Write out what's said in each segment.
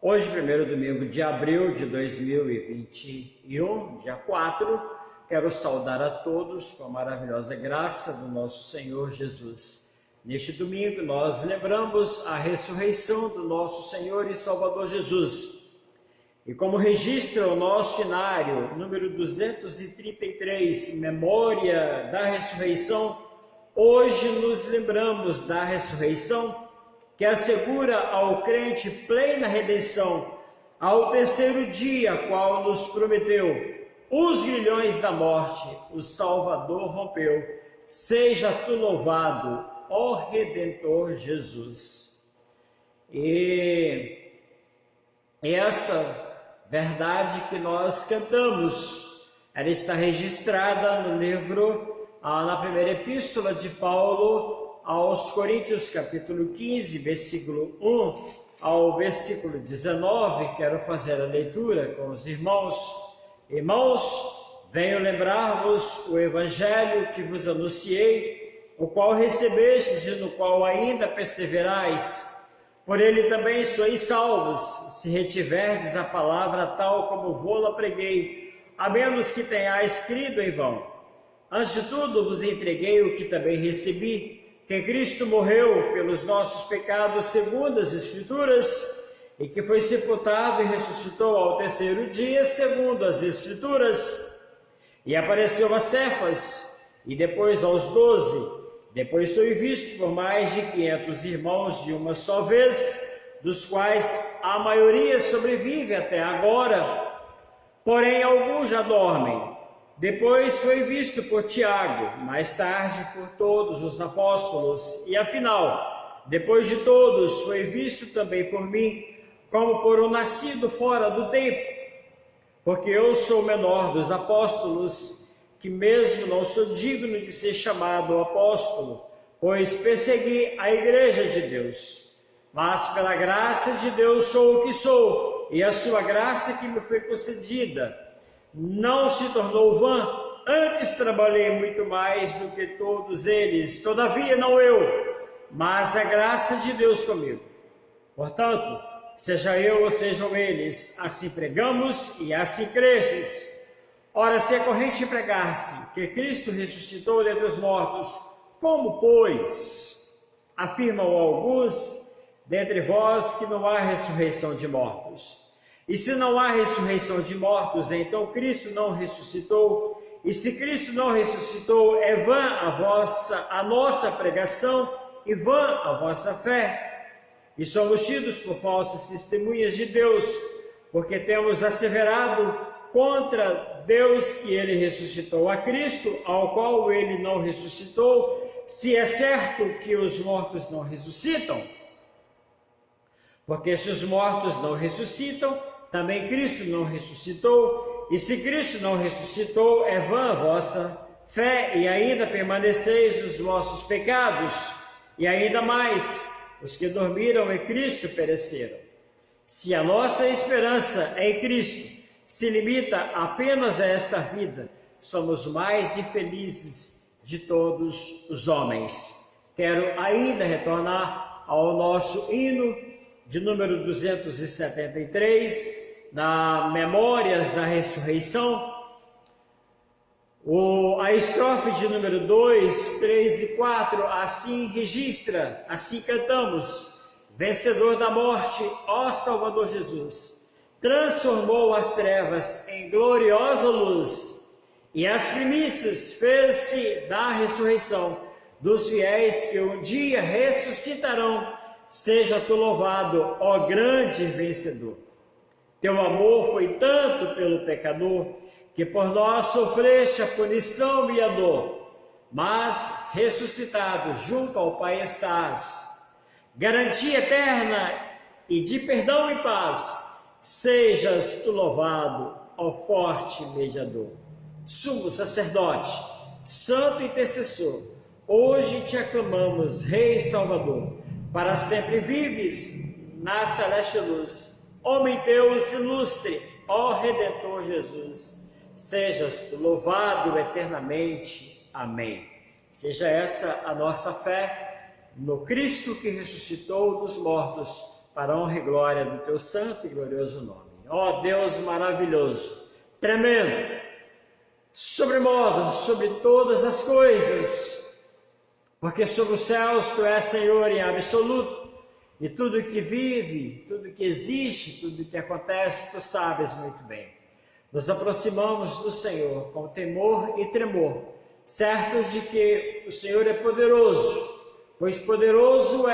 Hoje, primeiro domingo de abril de 2021, dia 4, quero saudar a todos com a maravilhosa graça do nosso Senhor Jesus. Neste domingo, nós lembramos a ressurreição do nosso Senhor e Salvador Jesus. E como registra o nosso inário, número 233, Memória da Ressurreição, hoje nos lembramos da ressurreição que assegura ao crente plena redenção, ao terceiro dia, qual nos prometeu, os grilhões da morte, o Salvador rompeu. Seja tu louvado, ó Redentor Jesus. E esta verdade que nós cantamos, ela está registrada no livro, na primeira epístola de Paulo aos Coríntios, capítulo 15, versículo 1 ao versículo 19, quero fazer a leitura com os irmãos. Irmãos, venho lembrar-vos o evangelho que vos anunciei, o qual recebestes e no qual ainda perseverais. Por ele também sois salvos, se retiverdes a palavra tal como vô-la preguei, a menos que tenhais crido em vão. Antes de tudo vos entreguei o que também recebi, que Cristo morreu pelos nossos pecados segundo as Escrituras, e que foi sepultado e ressuscitou ao terceiro dia segundo as Escrituras, e apareceu a Cefas, e depois aos 12, depois foi visto por mais de 500 irmãos de uma só vez, dos quais a maioria sobrevive até agora, porém alguns já dormem. Depois foi visto por Tiago, mais tarde por todos os apóstolos, e afinal, depois de todos, foi visto também por mim, como por um nascido fora do tempo, porque eu sou o menor dos apóstolos, que mesmo não sou digno de ser chamado apóstolo, pois persegui a igreja de Deus. Mas pela graça de Deus sou o que sou, e a sua graça que me foi concedida não se tornou vã, antes trabalhei muito mais do que todos eles, todavia não eu, mas a graça de Deus comigo. Portanto, seja eu ou sejam eles, assim pregamos e assim cresces. Ora, se é corrente pregar-se que Cristo ressuscitou dentre os mortos, como, pois, afirmam alguns dentre vós que não há ressurreição de mortos? E se não há ressurreição de mortos, então Cristo não ressuscitou. E se Cristo não ressuscitou, é vã a nossa pregação e vã a vossa fé. E somos tidos por falsas testemunhas de Deus, porque temos asseverado contra Deus que ele ressuscitou a Cristo, ao qual ele não ressuscitou, se é certo que os mortos não ressuscitam. Porque se os mortos não ressuscitam, também Cristo não ressuscitou, e se Cristo não ressuscitou, é vã a vossa fé, e ainda permaneceis os vossos pecados, e ainda mais, os que dormiram em Cristo pereceram. Se a nossa esperança em Cristo se limita apenas a esta vida, somos mais infelizes de todos os homens. Quero ainda retornar ao nosso hino de número 273, na Memórias da Ressurreição, a estrofe de número 2, 3 e 4, assim registra, assim cantamos: vencedor da morte, ó Salvador Jesus, transformou as trevas em gloriosa luz, e as primícias fez-se da ressurreição dos fiéis que um dia ressuscitarão. Seja tu louvado, ó grande vencedor. Teu amor foi tanto pelo pecador, que por nós sofreste a punição e a dor, mas ressuscitado junto ao Pai estás. Garantia eterna e de perdão e paz, sejas tu louvado, ó forte mediador. Sumo sacerdote, santo intercessor, hoje te aclamamos, Rei Salvador. Para sempre vives na celeste luz. Homem Deus ilustre, ó Redentor Jesus, sejas tu louvado eternamente. Amém. Seja essa a nossa fé no Cristo que ressuscitou dos mortos, para a honra e glória do teu santo e glorioso nome. Ó Deus maravilhoso, tremendo, sobremodo, sobre todas as coisas, porque sobre os céus tu és Senhor em absoluto, e tudo que vive, tudo que existe, tudo que acontece, tu sabes muito bem. Nos aproximamos do Senhor com temor e tremor, certos de que o Senhor é poderoso, pois poderoso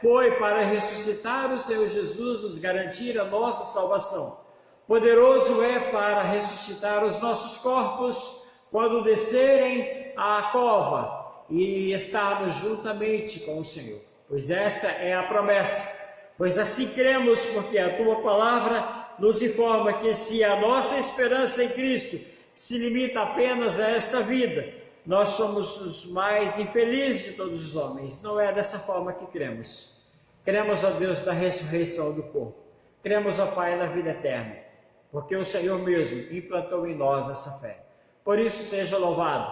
foi para ressuscitar o Senhor Jesus, nos garantir a nossa salvação. Poderoso é para ressuscitar os nossos corpos quando descerem à cova e estarmos juntamente com o Senhor. Pois esta é a promessa, pois assim cremos, porque a tua palavra nos informa que se a nossa esperança em Cristo se limita apenas a esta vida, nós somos os mais infelizes de todos os homens. Não é dessa forma que cremos. Cremos, ó Deus, da ressurreição do corpo. Cremos, ó Pai, na vida eterna, porque o Senhor mesmo implantou em nós essa fé. Por isso seja louvado,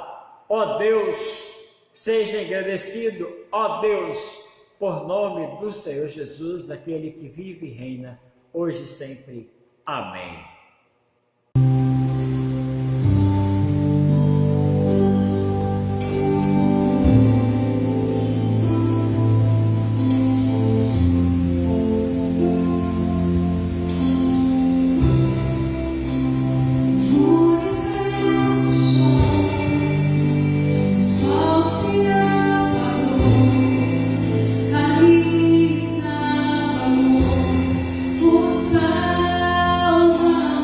ó Deus, seja agradecido, ó Deus, por nome do Senhor Jesus, aquele que vive e reina, hoje e sempre. Amém. Salvador.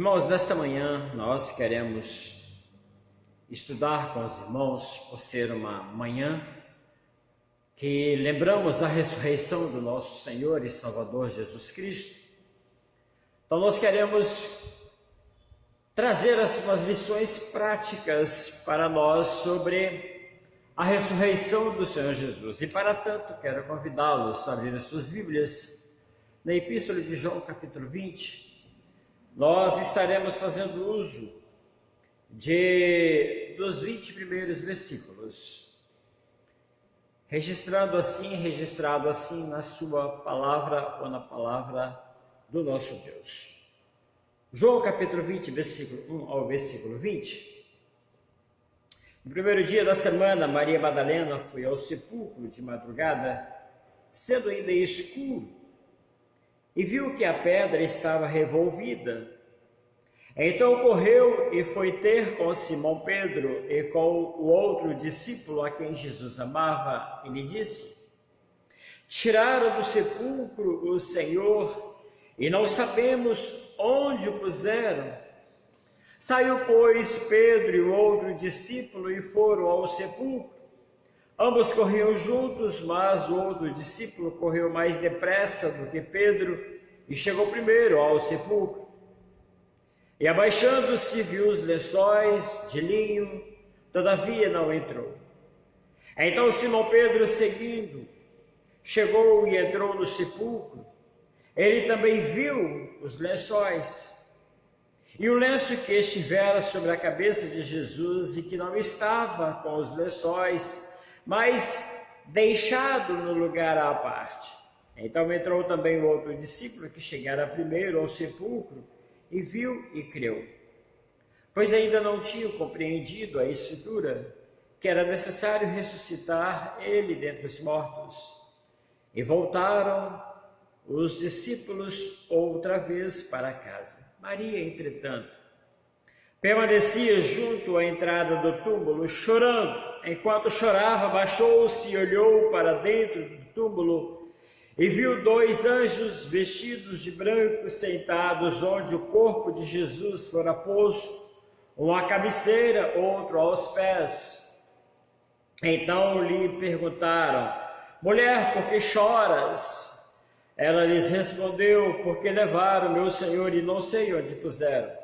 Irmãos, nesta manhã nós queremos estudar com os irmãos, por ser uma manhã que lembramos a ressurreição do nosso Senhor e Salvador Jesus Cristo. Então nós queremos trazer umas lições práticas para nós sobre a ressurreição do Senhor Jesus. E para tanto quero convidá-los a abrir as suas Bíblias na Epístola de João, capítulo 20. Nós estaremos fazendo uso dos 20 primeiros versículos, registrado assim na sua palavra ou na palavra do nosso Deus. João capítulo 20, versículo 1 ao versículo 20. No primeiro dia da semana, Maria Madalena foi ao sepulcro de madrugada, sendo ainda escuro, e viu que a pedra estava revolvida. Então correu e foi ter com Simão Pedro e com o outro discípulo a quem Jesus amava, e lhe disse: tiraram do sepulcro o Senhor, e não sabemos onde o puseram. Saiu, pois, Pedro e o outro discípulo e foram ao sepulcro. Ambos corriam juntos, mas o outro discípulo correu mais depressa do que Pedro e chegou primeiro ao sepulcro. E abaixando-se, viu os lençóis de linho, todavia não entrou. Então Simão Pedro, seguindo, chegou e entrou no sepulcro. Ele também viu os lençóis e o lenço que estivera sobre a cabeça de Jesus e que não estava com os lençóis, mas deixado no lugar à parte. Então entrou também o outro discípulo que chegara primeiro ao sepulcro e viu e creu, pois ainda não tinham compreendido a Escritura, que era necessário ressuscitar ele dentre os mortos. E voltaram os discípulos outra vez para casa. Maria, entretanto, permanecia junto à entrada do túmulo, chorando. Enquanto chorava, baixou-se e olhou para dentro do túmulo e viu dois anjos vestidos de branco sentados onde o corpo de Jesus fora posto, um à cabeceira, outro aos pés. Então lhe perguntaram: mulher, por que choras? Ela lhes respondeu: porque levaram meu Senhor e não sei onde puseram.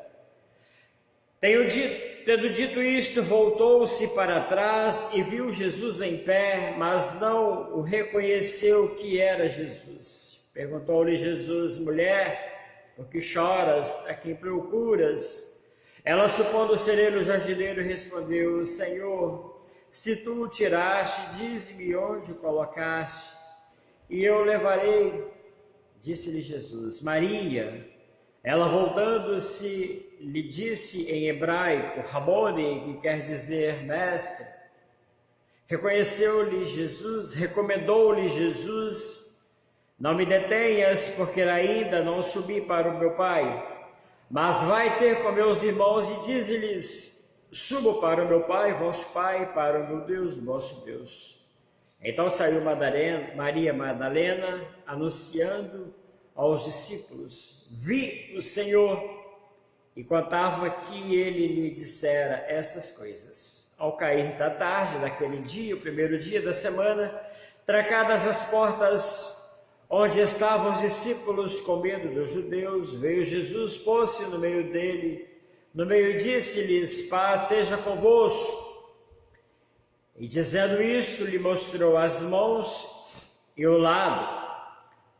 Tendo dito isto, voltou-se para trás e viu Jesus em pé, mas não o reconheceu que era Jesus. Perguntou-lhe Jesus: mulher, por que choras? A quem procuras? Ela, supondo ser ele o jardineiro, respondeu: Senhor, se tu o tiraste, dize-me onde o colocaste, e eu levarei. Disse-lhe Jesus: Maria. Ela, voltando-se, lhe disse em hebraico, Rabone, que quer dizer mestre. Recomendou-lhe Jesus: não me detenhas, porque ainda não subi para o meu Pai, mas vai ter com meus irmãos e dize-lhes: subo para o meu Pai, vosso Pai, para o meu Deus, vosso Deus. Então saiu Maria Madalena, anunciando aos discípulos: vi o Senhor, e contava que ele lhe dissera estas coisas. Ao cair da tarde daquele dia, o primeiro dia da semana, trancadas as portas onde estavam os discípulos com medo dos judeus, veio Jesus, pôs-se no meio dele, disse-lhes: paz seja convosco. E dizendo isto, lhe mostrou as mãos e o lado.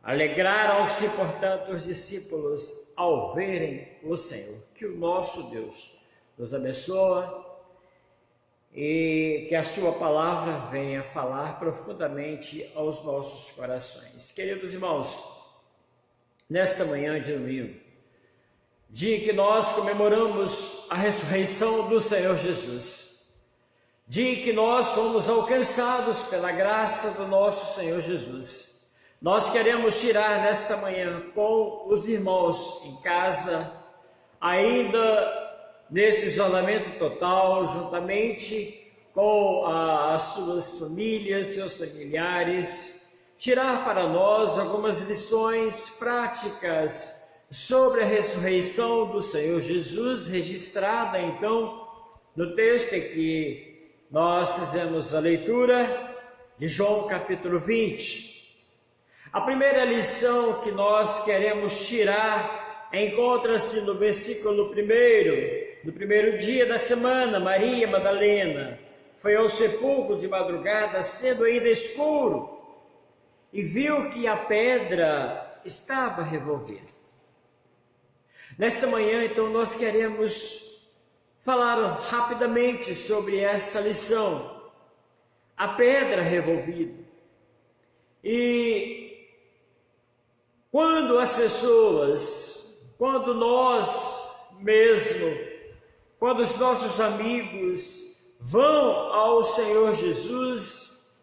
Alegraram-se, portanto, os discípulos ao verem o Senhor. Que o nosso Deus nos abençoe e que a sua palavra venha falar profundamente aos nossos corações. Queridos irmãos, nesta manhã de domingo, dia em que nós comemoramos a ressurreição do Senhor Jesus, dia em que nós somos alcançados pela graça do nosso Senhor Jesus, nós queremos tirar nesta manhã com os irmãos em casa, ainda nesse isolamento total, juntamente com as suas famílias, seus familiares, tirar para nós algumas lições práticas sobre a ressurreição do Senhor Jesus, registrada então no texto em que nós fizemos a leitura de João capítulo 20. A primeira lição que nós queremos tirar encontra-se no versículo 1, no primeiro dia da semana. Maria Madalena foi ao sepulcro de madrugada, sendo ainda escuro, e viu que a pedra estava revolvida. Nesta manhã, então, nós queremos falar rapidamente sobre esta lição, a pedra revolvida. E quando as pessoas, quando nós mesmo, quando os nossos amigos vão ao Senhor Jesus,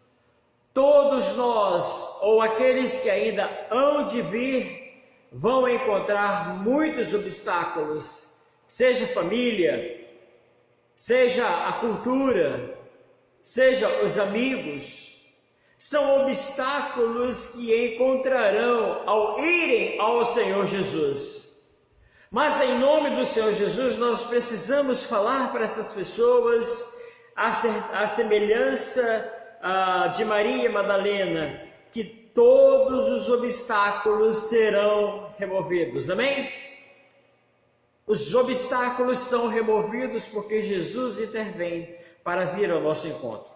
todos nós, ou aqueles que ainda hão de vir, vão encontrar muitos obstáculos, seja família, seja a cultura, seja os amigos. São obstáculos que encontrarão ao irem ao Senhor Jesus. Mas em nome do Senhor Jesus, nós precisamos falar para essas pessoas a semelhança de Maria Madalena, que todos os obstáculos serão removidos. Amém? Os obstáculos são removidos porque Jesus intervém para vir ao nosso encontro.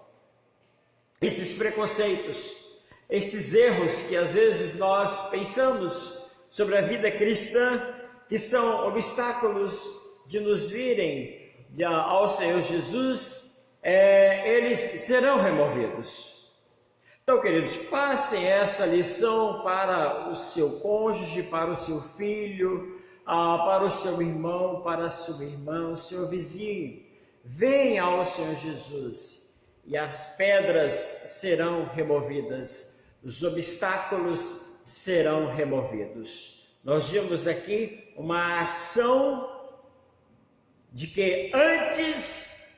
Esses preconceitos, esses erros que às vezes nós pensamos sobre a vida cristã, que são obstáculos de nos virem ao Senhor Jesus, eles serão removidos. Então, queridos, passem essa lição para o seu cônjuge, para o seu filho, para o seu irmão, para a sua irmã, o seu vizinho. Venha ao Senhor Jesus e as pedras serão removidas, os obstáculos serão removidos. Nós vimos aqui uma ação de que antes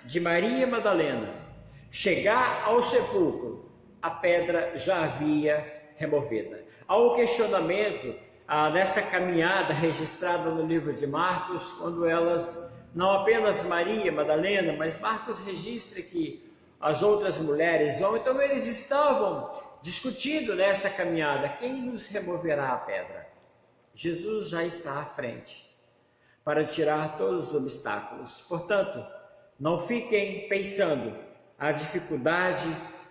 de Maria Madalena chegar ao sepulcro, a pedra já havia removida. Há um questionamento nessa caminhada registrada no livro de Marcos, quando elas, não apenas Maria Madalena, mas Marcos registra que as outras mulheres vão, então eles estavam discutindo nessa caminhada, quem nos removerá a pedra? Jesus já está à frente para tirar todos os obstáculos. Portanto, não fiquem pensando a dificuldade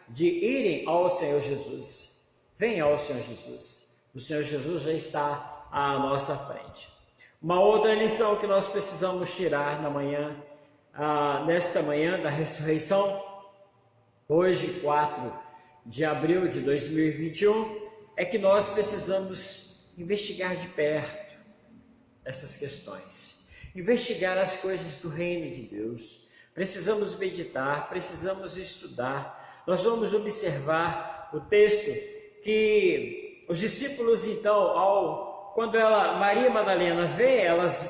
de irem ao Senhor Jesus. Venham ao Senhor Jesus. O Senhor Jesus já está à nossa frente. Uma outra lição que nós precisamos tirar nesta manhã da ressurreição, hoje, 4 de abril de 2021, é que nós precisamos investigar de perto essas questões. Investigar as coisas do reino de Deus. Precisamos meditar, precisamos estudar. Nós vamos observar o texto que os discípulos, então, quando Maria Madalena vê, elas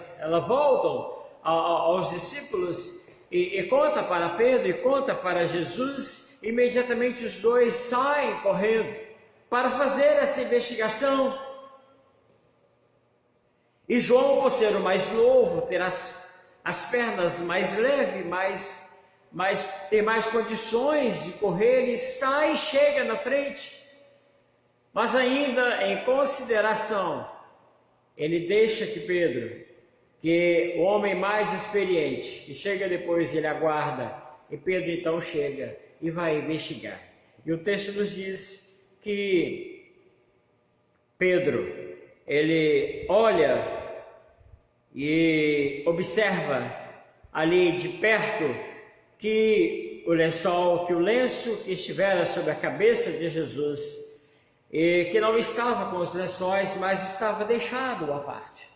voltam aos discípulos e conta para Pedro e conta para Jesus. Imediatamente os dois saem correndo para fazer essa investigação. E João, por ser o mais novo, terá as pernas mais leves, tem mais condições de correr, ele sai e chega na frente. Mas ainda em consideração, ele deixa que Pedro, que o homem mais experiente, que chega depois, ele aguarda, e Pedro então chega e vai investigar. E o texto nos diz que Pedro, ele olha e observa ali de perto que o lenço que estivera sobre a cabeça de Jesus, e que não estava com os lençóis, mas estava deixado à parte.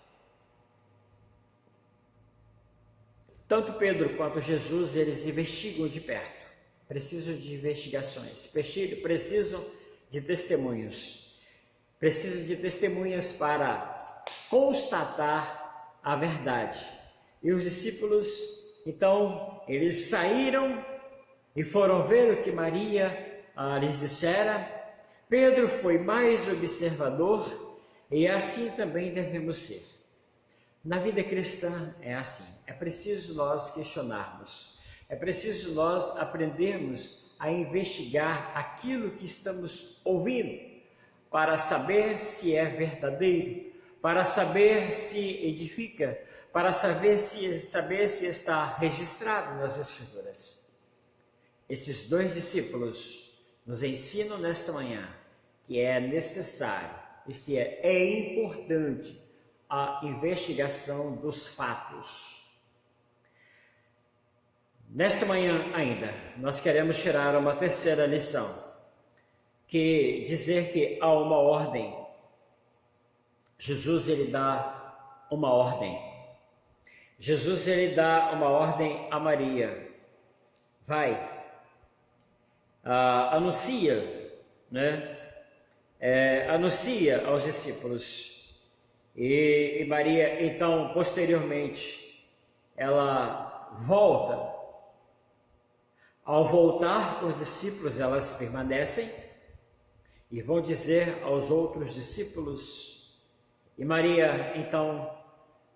Tanto Pedro quanto Jesus, eles investigam de perto, precisam de investigações, precisam de testemunhos, para constatar a verdade. E os discípulos, então, eles saíram e foram ver o que Maria lhes dissera. Pedro foi mais observador E assim também devemos ser. Na vida cristã é assim. É preciso nós questionarmos. É preciso nós aprendermos a investigar aquilo que estamos ouvindo, para saber se é verdadeiro, para saber se edifica, para saber se está registrado nas Escrituras. Esses dois discípulos nos ensinam nesta manhã que é necessário e se é importante a investigação dos fatos. Nesta manhã ainda, nós queremos tirar uma terceira lição, que dizer que há uma ordem. Jesus, ele dá uma ordem. Jesus, ele dá uma ordem a Maria. Vai, anuncia, né? Anuncia aos discípulos. E Maria, então, posteriormente, ela volta. Ao voltar com os discípulos, elas permanecem e vão dizer aos outros discípulos. E Maria, então,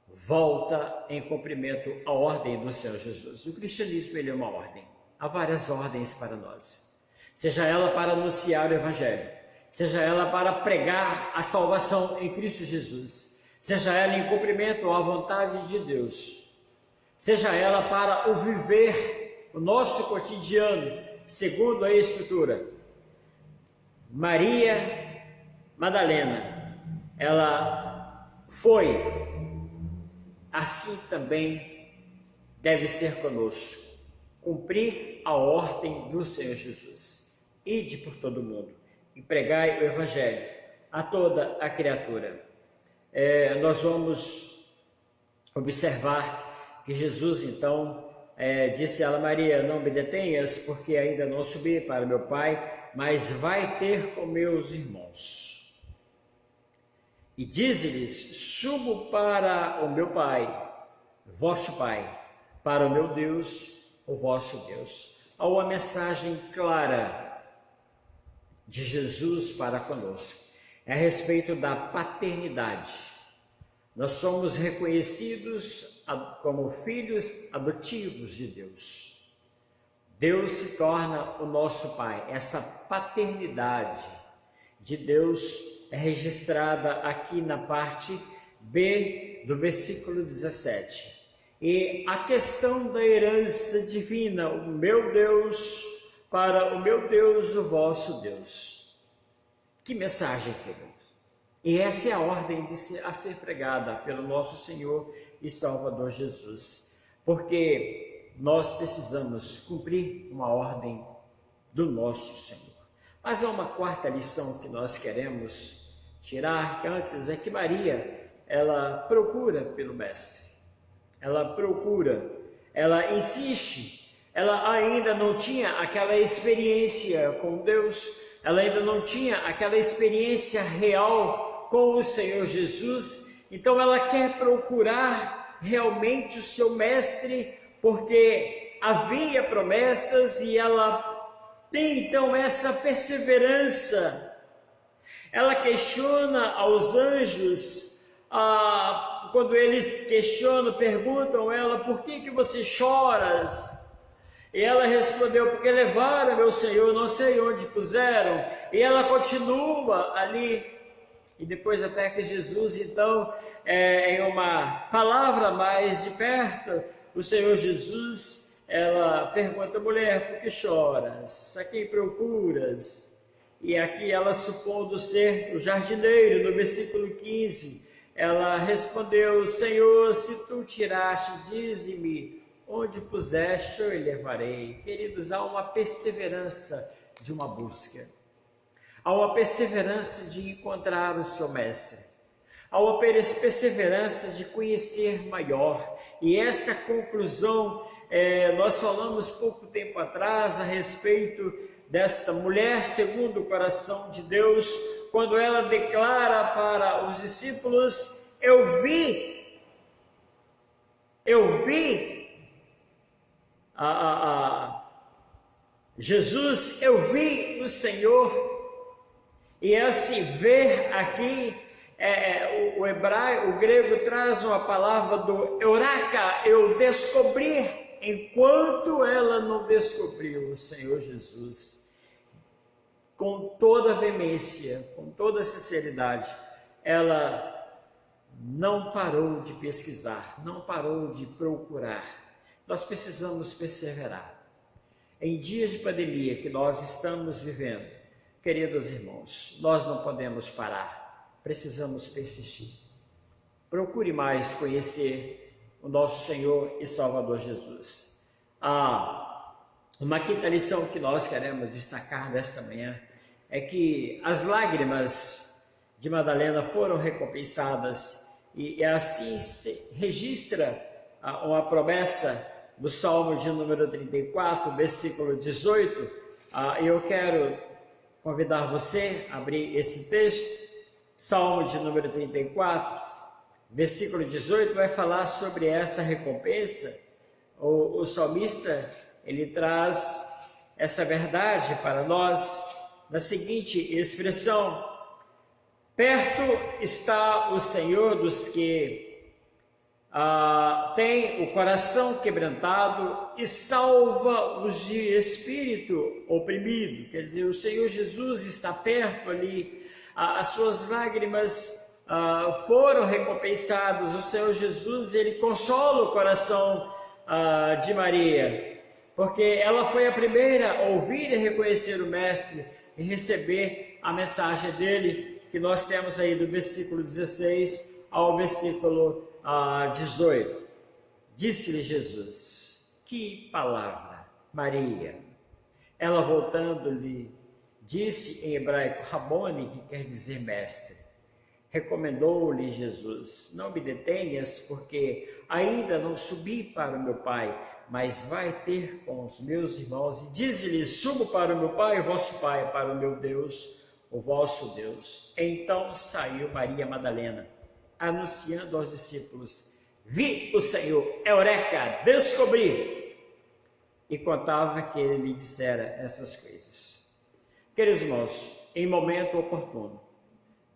volta em cumprimento à ordem do Senhor Jesus. O cristianismo, ele é uma ordem. Há várias ordens para nós. Seja ela para anunciar o Evangelho, seja ela para pregar a salvação em Cristo Jesus, seja ela em cumprimento à vontade de Deus, seja ela para o viver o nosso cotidiano, segundo a Escritura. Maria Madalena, ela foi, assim também deve ser conosco, cumprir a ordem do Senhor Jesus. Ide por todo o mundo e pregai o Evangelho a toda a criatura. Nós vamos observar que Jesus, então, disse a ela: Maria, não me detenhas, porque ainda não subi para meu Pai, mas vai ter com meus irmãos. E dize-lhes: subo para o meu Pai, vosso Pai, para o meu Deus, o vosso Deus. Há uma mensagem clara de Jesus para conosco, é a respeito da paternidade. Nós somos reconhecidos como filhos adotivos de Deus. Deus se torna o nosso Pai. Essa paternidade de Deus é registrada aqui na parte B do versículo 17. E a questão da herança divina, o meu Deus para o meu Deus, o vosso Deus. Que mensagem, queridos! E essa é a ordem a ser pregada pelo nosso Senhor e Salvador Jesus, porque nós precisamos cumprir uma ordem do nosso Senhor. Mas há uma quarta lição que nós queremos tirar, que antes é que Maria, ela procura pelo Mestre, ela insiste, ela ainda não tinha aquela experiência com Deus, ela ainda não tinha aquela experiência real com o Senhor Jesus, então ela quer procurar realmente o seu Mestre, porque havia promessas e ela tem então essa perseverança. Ela questiona aos anjos, quando eles questionam, perguntam a ela: por que você choras? E ela respondeu: porque levaram meu Senhor, não sei onde puseram. E ela continua ali. E depois até que Jesus, então, em uma palavra mais de perto, o Senhor Jesus, ela pergunta: mulher, por que choras? A quem procuras? E aqui ela, supondo ser o jardineiro, no versículo 15, ela respondeu: Senhor, se tu tiraste, dize-me onde puseste, eu levarei. Queridos, há uma perseverança de uma busca. Há uma perseverança de encontrar o seu Mestre. Há uma perseverança de conhecer maior. E essa conclusão, nós falamos pouco tempo atrás a respeito desta mulher segundo o coração de Deus, quando ela declara para os discípulos: eu vi Jesus, eu vi o Senhor. E esse ver aqui O grego traz uma palavra do eureka, eu descobri, enquanto ela não descobriu o Senhor Jesus. Com toda veemência, com toda sinceridade, ela não parou de pesquisar, não parou de procurar. Nós precisamos perseverar. Em dias de pandemia que nós estamos vivendo, queridos irmãos, nós não podemos parar, precisamos persistir. Procure mais conhecer o nosso Senhor e Salvador Jesus. Uma quinta lição que nós queremos destacar nesta manhã é que as lágrimas de Madalena foram recompensadas e assim se registra uma promessa do Salmo de número 34, versículo 18. Eu quero convidar você a abrir esse texto. Salmo de número 34, versículo 18, vai falar sobre essa recompensa. O salmista, ele traz essa verdade para nós na seguinte expressão: perto está o Senhor dos que tem o coração quebrantado e salva os de espírito oprimido. Quer dizer, o Senhor Jesus está perto ali, as suas lágrimas foram recompensadas. O Senhor Jesus, ele consola o coração de Maria, porque ela foi a primeira a ouvir e reconhecer o Mestre e receber a mensagem dele, que nós temos aí do versículo 16 ao versículo 18. Disse-lhe Jesus: que palavra, Maria. Ela, voltando-lhe, disse em hebraico Rabone, que quer dizer mestre. Recomendou-lhe Jesus: não me detenhas, porque ainda não subi para o meu Pai, mas vai ter com os meus irmãos. E diz-lhe: subo para o meu Pai, o vosso Pai, para o meu Deus, o vosso Deus. Então saiu Maria Madalena, anunciando aos discípulos: vi o Senhor, eureka, descobri. E contava que ele lhe dissera essas coisas. Queridos irmãos, em momento oportuno,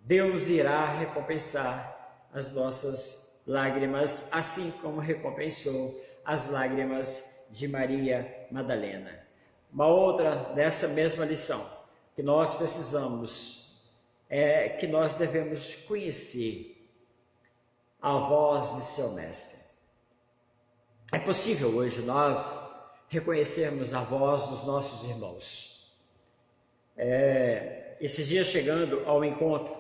Deus irá recompensar as nossas lágrimas, assim como recompensou as lágrimas de Maria Madalena. Uma outra dessa mesma lição que nós precisamos é que nós devemos conhecer a voz de seu Mestre. É possível hoje nós reconhecermos a voz dos nossos irmãos. Esses dias, chegando ao encontro,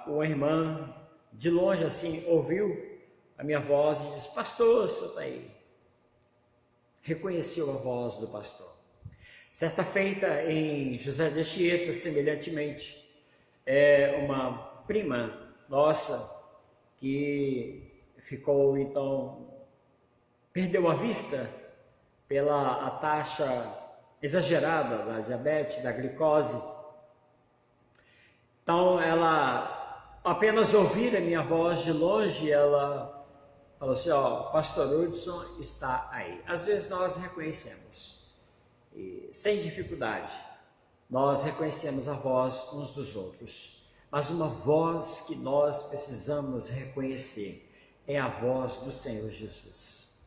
uma irmã de longe assim ouviu a minha voz e disse: pastor, o senhor está aí. Reconheceu a voz do pastor. Certa feita, em José de Anchieta, semelhantemente, uma prima nossa que ficou, então, perdeu a vista pela taxa exagerada da diabetes, da glicose. Então, ela, apenas ouvir a minha voz de longe, ela falou assim: pastor Hudson está aí. Às vezes nós reconhecemos, e sem dificuldade, nós reconhecemos a voz uns dos outros. Mas uma voz que nós precisamos reconhecer é a voz do Senhor Jesus.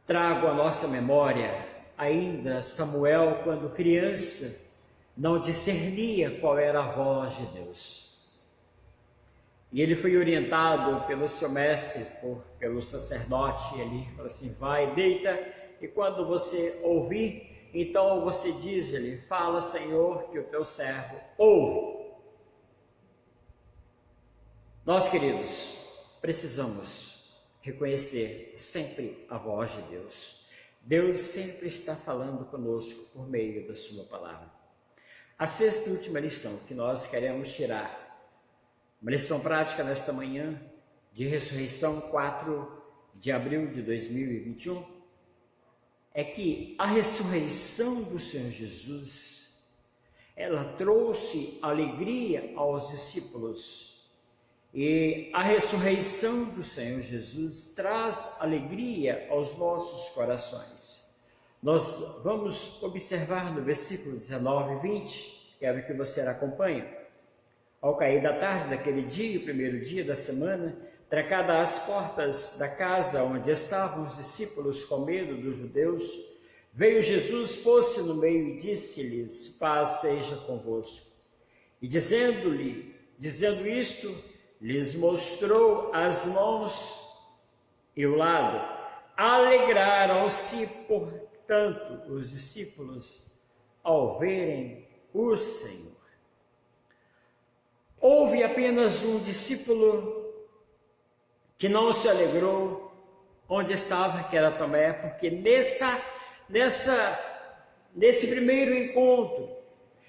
Trago à nossa memória ainda Samuel, quando criança, não discernia qual era a voz de Deus. E ele foi orientado pelo seu mestre, pelo sacerdote. Ele falou assim: vai, deita, e quando você ouvir, então você diz-lhe: fala, Senhor, que o teu servo ouve. Nós, queridos, precisamos reconhecer sempre a voz de Deus. Deus sempre está falando conosco por meio da sua palavra. A sexta e última lição que nós queremos tirar, uma lição prática nesta manhã de ressurreição, 4 de abril de 2021, é que a ressurreição do Senhor Jesus, ela trouxe alegria aos discípulos. E a ressurreição do Senhor Jesus traz alegria aos nossos corações. Nós vamos observar no versículo 19 e 20, quero que você acompanhe. Ao cair da tarde daquele dia, o primeiro dia da semana, trancadas as portas da casa onde estavam os discípulos com medo dos judeus, veio Jesus, pôs-se no meio e disse-lhes: paz seja convosco. E dizendo isto, lhes mostrou as mãos e o lado. Alegraram-se, portanto, os discípulos ao verem o Senhor. Houve apenas um discípulo que não se alegrou onde estava, que era Tomé, porque nesse primeiro encontro,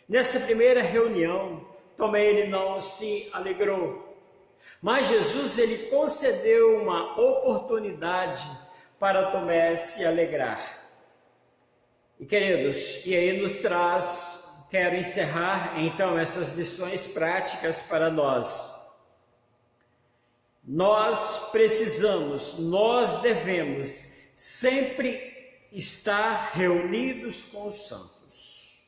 nessa primeira reunião, Tomé ele não se alegrou. Mas Jesus ele concedeu uma oportunidade para Tomé se alegrar. E queridos, e aí nos traz, quero encerrar então essas lições práticas para nós. Nós precisamos, nós devemos sempre estar reunidos com os santos.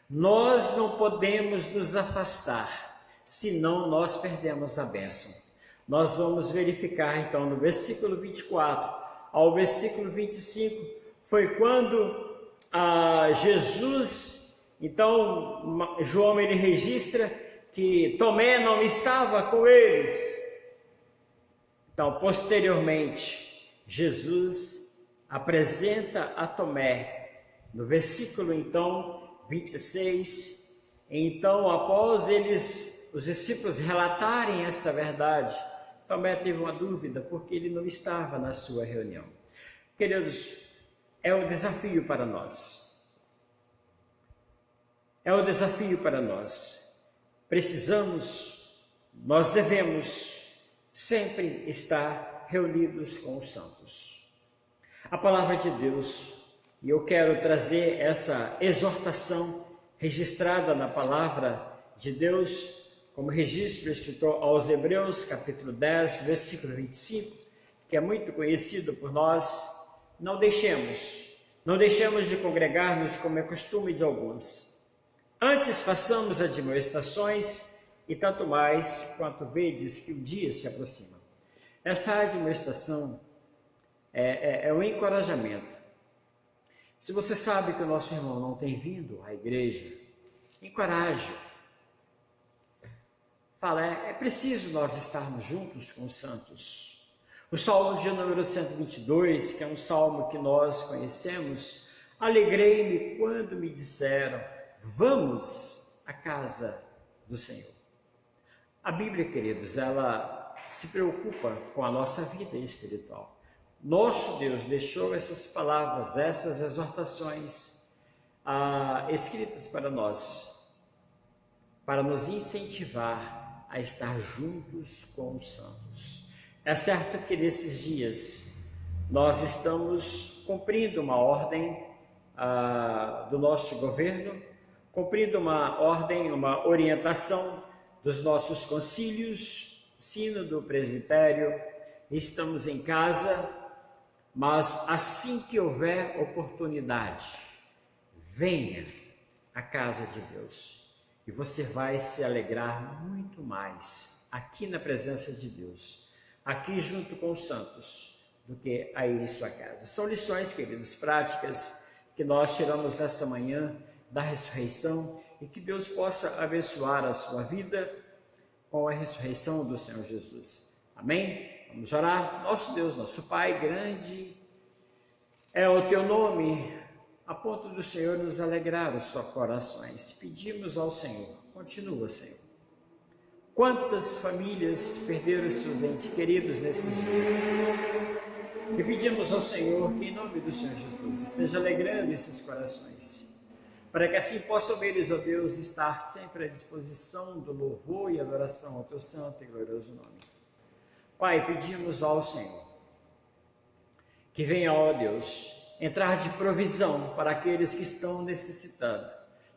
Nós não podemos nos afastar, senão nós perdemos a bênção. Nós vamos verificar então no versículo 24 ao versículo 25, foi quando Jesus, então João ele registra que Tomé não estava com eles. Então, posteriormente, Jesus apresenta a Tomé, no versículo então 26, então após os discípulos relatarem esta verdade, Tomé teve uma dúvida, porque ele não estava na sua reunião. Queridos, é um desafio para nós. É um desafio para nós. Nós devemos sempre estar reunidos com os santos. A palavra de Deus, e eu quero trazer essa exortação registrada na palavra de Deus, como registro escrito aos Hebreus, capítulo 10, versículo 25, que é muito conhecido por nós. Não deixemos de congregar-nos como é costume de alguns. Antes façamos admoestações, e tanto mais quanto vedes que o dia se aproxima. Essa admoestação é um encorajamento. Se você sabe que o nosso irmão não tem vindo à igreja, encoraje. Fala, é preciso nós estarmos juntos com os santos. O Salmo de número 122, que é um salmo que nós conhecemos, alegrei-me quando me disseram, vamos à casa do Senhor. A Bíblia, queridos, ela se preocupa com a nossa vida espiritual. Nosso Deus deixou essas palavras, essas exortações escritas para nós, para nos incentivar a estar juntos com os santos. É certo que nesses dias nós estamos cumprindo uma ordem do nosso governo, cumprindo uma ordem, uma orientação dos nossos concílios, sínodo, presbitério. Estamos em casa, mas assim que houver oportunidade, venha à casa de Deus e você vai se alegrar muito mais aqui na presença de Deus, aqui junto com os santos, do que aí em sua casa. São lições, queridos, práticas que nós tiramos nessa manhã da ressurreição e que Deus possa abençoar a sua vida com a ressurreição do Senhor Jesus. Amém? Vamos orar. Nosso Deus, nosso Pai, grande é o teu nome, a ponto do Senhor nos alegrar os seus corações. Pedimos ao Senhor, continua, Senhor. Quantas famílias perderam seus entes queridos nesses dias? E pedimos ao Senhor que, em nome do Senhor Jesus, esteja alegrando esses corações, para que assim possam eles, ó Deus, estar sempre à disposição do louvor e adoração ao teu santo e glorioso nome. Pai, pedimos ao Senhor que venha, ó Deus, entrar de provisão para aqueles que estão necessitando,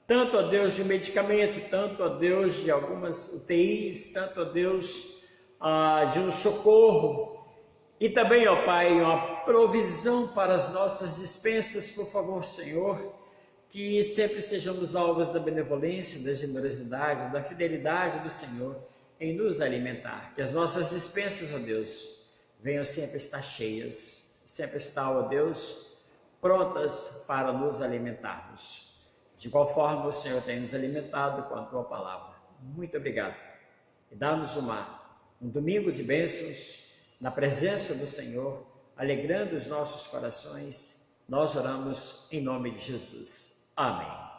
tanto, ó Deus, de medicamento, tanto, ó Deus, de algumas UTIs, tanto, ó Deus, de um socorro, e também, ó Pai, uma provisão para as nossas despensas, por favor, Senhor, que sempre sejamos alvos da benevolência, da generosidade, da fidelidade do Senhor em nos alimentar. Que as nossas despensas, ó Deus, venham sempre estar cheias, sempre estar, ó Deus, prontas para nos alimentarmos. De igual forma o Senhor tem nos alimentado com a Tua palavra. Muito obrigado. E dá-nos um domingo de bênçãos na presença do Senhor, alegrando os nossos corações. Nós oramos em nome de Jesus. Amém.